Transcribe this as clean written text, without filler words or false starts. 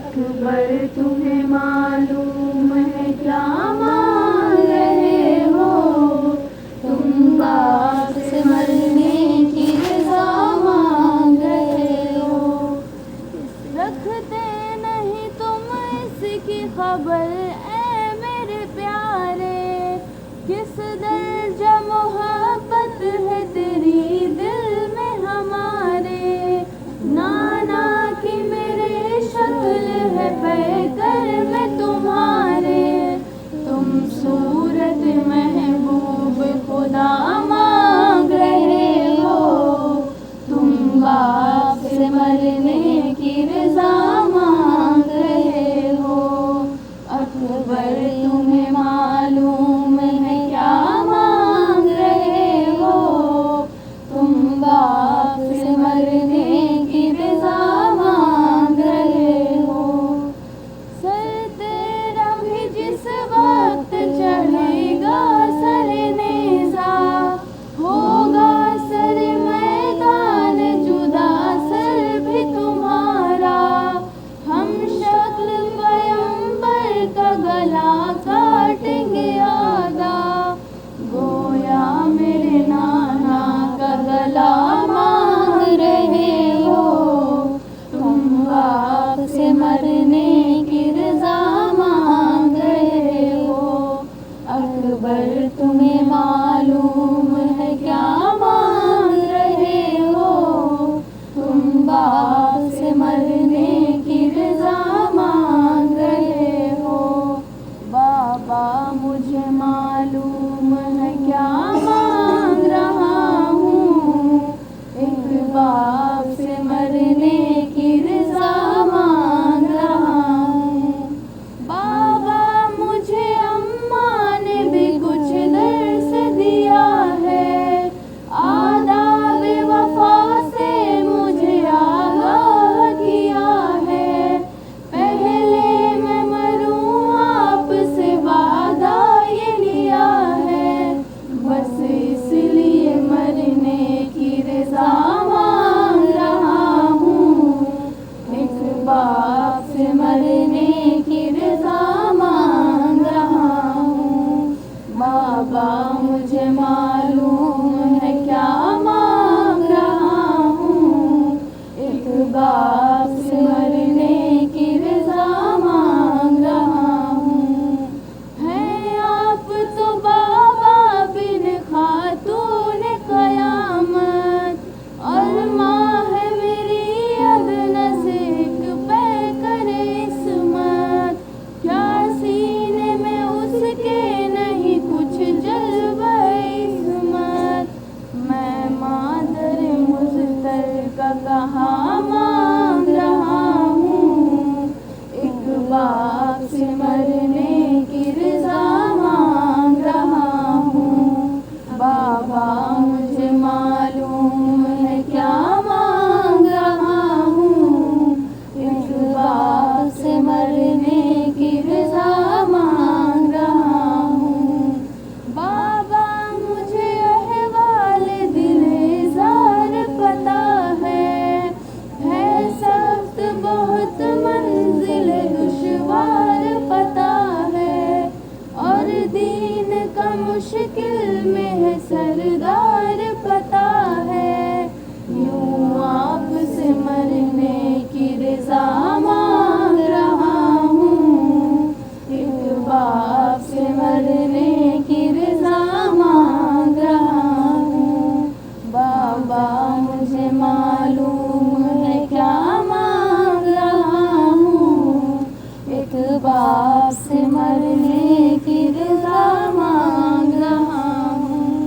اکبر تمہیں معلوم ہے کیا مانگ رہے ہو؟ تم باپ سے مرنے کی رضا مانگ رہے ہو۔ رکھتے نہیں تم اس کی خبر اے میرے پیارے، کس درجہ محبت ہے تیری دل میں ہمارے۔ نانا کی میرے شکل ہے پیکر میں تمہارے، تم صورت محبوب خدا مانگ رہے ہو۔ تم باپ سے مرنے کی رضا مانگ رہے ہو۔ اکبر تمہیں معلوم ہے کیا مانگ رہے ہو؟ تم باپ سے مرنے کی رضا مانگ رہے ہو۔ سر تیرا بھی جس وقت چڑھے گا سر نیزا، ہوگا سر میدان جدا سر بھی تمہارا۔ ہم شکل پیمبر کا گلا کاٹیں گے آدھا، گویا میرے نانا کا گلا مانگ رہے ہو۔ تم باپ سے مرنے کی رضا مانگ رہے ہو۔ اکبر تمہیں معلوم ہے کیا مانگ رہے ہو؟ تم باپ سے مرنے کی رضا مانگ رہے ہو۔ بابا مجھے معلوم ہے کیا مانگ رہا ہوں، ایک باپ سے مرنے کی رضا مانگ رہا ہوں۔ بابا مجھے اماں نے بھی کچھ درس دیا ہے، آداب وفا سے مجھے آگاہ کیا ہے۔ پہلے میں مروں آپ سے وعدہ یہ لیا ہے، بس اس لیے مرنے کی رضا مانگ رہا ہوں۔ ایک باپ سے مرنے کی رضا مانگ رہا ہوں۔ بابا مجھے معلوم ہے کیا مانگ رہا ہوں، ایک باپ سے مرنے کی رضا مانگ رہا ہوں۔ ہے آپ تو بابا بن خاتون قیامت، اور ماں ہے میری ادنیٰ سے ایک پیکر عصمت۔ کیا سینے میں اس کے نہیں کچھ جلوہ عصمت؟ میں مادر مضطر کا کہاں مانگ رہا ہوں، ایک باپ سے مرنے کی رضا مانگ رہا ہوں۔ بابا مجھے معلوم ہے کیا مانگ رہا ہوں، ایک باپ سے مرنے کی رضا مانگ رہا ہوں۔ بابا مجھے احوال دل زار پتہ ہے سخت بہت منزل دشوار پتہ ہے، اور دین کا مشکل میں ہے سردار پتہ ہے۔ یوں آپ سے مرنے کی رضا مانگ رہا ہوں، ایک باپ سے مرنے کی رضا مانگ رہا ہوں۔ بابا مجھے معلوم ہے کیا مانگ رہا ہوں، ایک باپ سے مرنے کی رضا